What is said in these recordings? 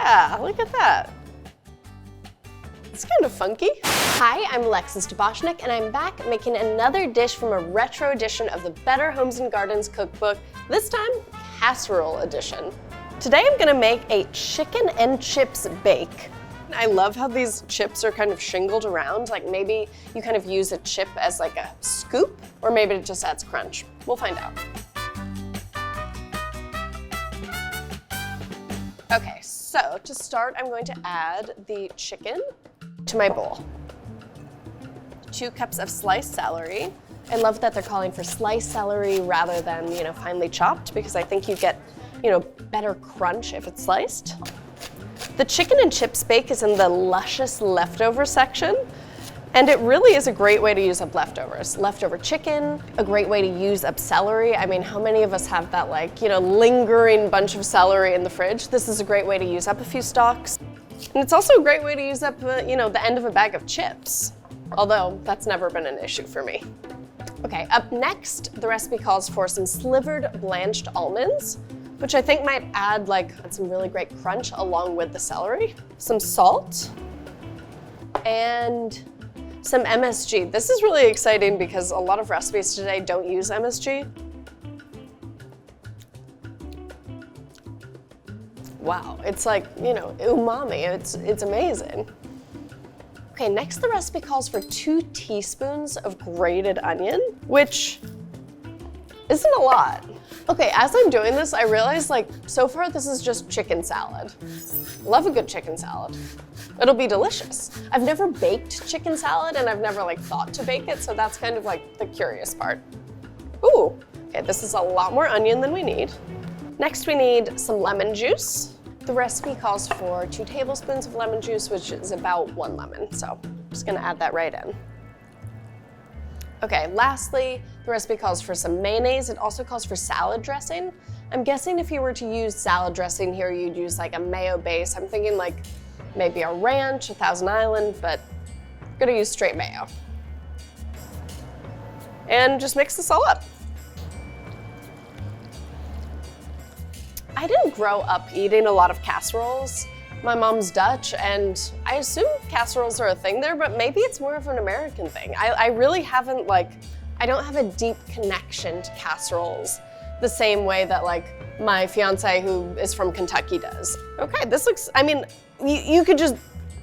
Yeah, look at that. It's kind of funky. Hi, I'm Alexis deBoschnek, and I'm back making another dish from a retro edition of the Better Homes and Gardens cookbook, this time casserole edition. Today I'm gonna make a chicken and chips bake. I love how these chips are kind of shingled around, like maybe you kind of use a chip as like a scoop, or maybe it just adds crunch. We'll find out. Okay, so to start, I'm going to add the chicken to my bowl. 2 cups of sliced celery. I love that they're calling for sliced celery rather than, finely chopped, because I think you get, better crunch if it's sliced. The chicken and chips bake is in the luscious leftover section, and it really is a great way to use up leftovers. Leftover chicken, a great way to use up celery. I mean, how many of us have that lingering bunch of celery in the fridge? This is a great way to use up a few stalks. And it's also a great way to use up, the end of a bag of chips. Although that's never been an issue for me. Okay, up next, the recipe calls for some slivered blanched almonds, which I think might add some really great crunch along with the celery. Some salt, and some MSG. This is really exciting because a lot of recipes today don't use MSG. Wow, it's like, umami, it's amazing. Okay, next the recipe calls for 2 teaspoons of grated onion, which isn't a lot. Okay, as I'm doing this, I realize so far this is just chicken salad. Love a good chicken salad. It'll be delicious. I've never baked chicken salad and I've never thought to bake it, so that's kind of the curious part. Ooh, okay, this is a lot more onion than we need. Next we need some lemon juice. The recipe calls for 2 tablespoons of lemon juice, which is about 1 lemon, so I'm just gonna add that right in. Okay, lastly, the recipe calls for some mayonnaise. It also calls for salad dressing. I'm guessing if you were to use salad dressing here, you'd use a mayo base. I'm thinking maybe a ranch, a Thousand Island, but I'm gonna use straight mayo. And just mix this all up. I didn't grow up eating a lot of casseroles. My mom's Dutch, and I assume casseroles are a thing there, but maybe it's more of an American thing. I really haven't, I don't have a deep connection to casseroles the same way that, my fiance who is from Kentucky does. Okay, this looks, you could just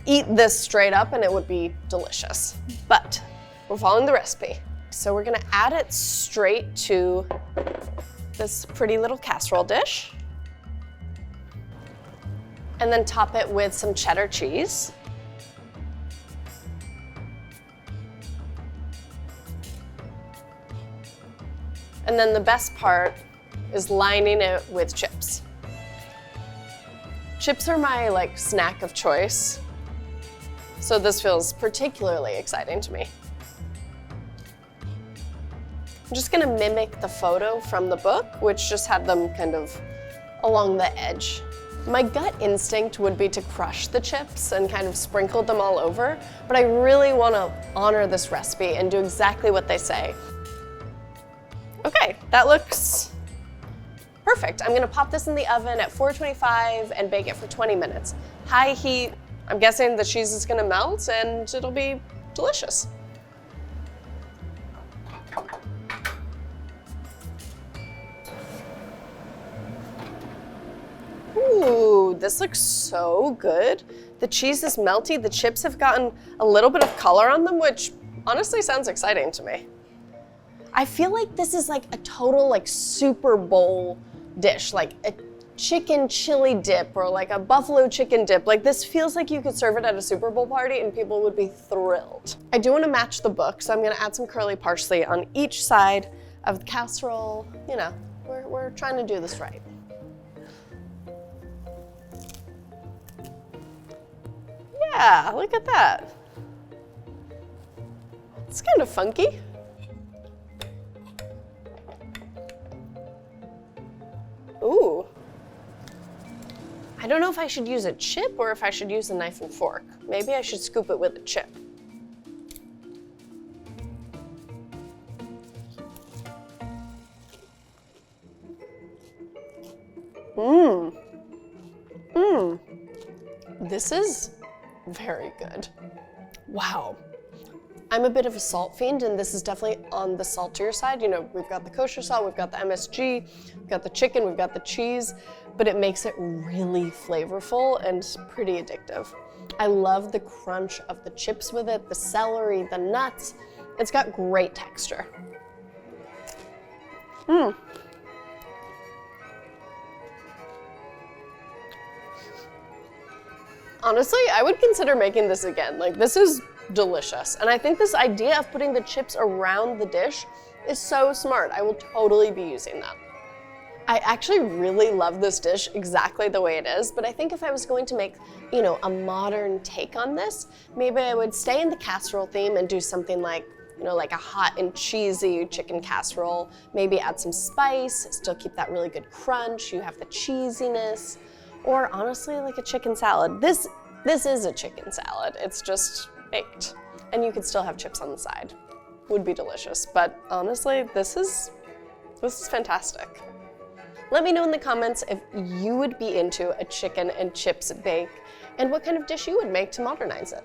eat this straight up and it would be delicious, but we're following the recipe. So we're gonna add it straight to this pretty little casserole dish. And then top it with some cheddar cheese. And then the best part is lining it with chips. Chips are my snack of choice, so this feels particularly exciting to me. I'm just gonna mimic the photo from the book, which just had them kind of along the edge. My gut instinct would be to crush the chips and kind of sprinkle them all over, but I really want to honor this recipe and do exactly what they say. Okay, that looks perfect. I'm gonna pop this in the oven at 425 and bake it for 20 minutes. High heat. I'm guessing the cheese is gonna melt and it'll be delicious. Ooh, this looks so good. The cheese is melty, the chips have gotten a little bit of color on them, which honestly sounds exciting to me. I feel like this is a total Super Bowl dish, a chicken chili dip or a buffalo chicken dip. This feels like you could serve it at a Super Bowl party and people would be thrilled. I do want to match the book, so I'm gonna add some curly parsley on each side of the casserole. We're trying to do this right. Yeah, look at that. It's kind of funky. Ooh. I don't know if I should use a chip or if I should use a knife and fork. Maybe I should scoop it with a chip. This is very good. Wow. I'm a bit of a salt fiend, and this is definitely on the saltier side. You know, we've got the kosher salt, we've got the MSG, we've got the chicken, we've got the cheese, but it makes it really flavorful and pretty addictive. I love the crunch of the chips with it, the celery, the nuts. It's got great texture. Honestly, I would consider making this again. Like, this is delicious. And I think this idea of putting the chips around the dish is so smart. I will totally be using that. I actually really love this dish exactly the way it is, but I think if I was going to make, you know, a modern take on this, maybe I would stay in the casserole theme and do something like, you know, like a hot and cheesy chicken casserole, maybe add some spice, still keep that really good crunch, you have the cheesiness, or honestly, like a chicken salad. This is a chicken salad, it's just baked, and you could still have chips on the side. Would be delicious, but honestly, this is fantastic. Let me know in the comments if you would be into a chicken and chips bake and what kind of dish you would make to modernize it.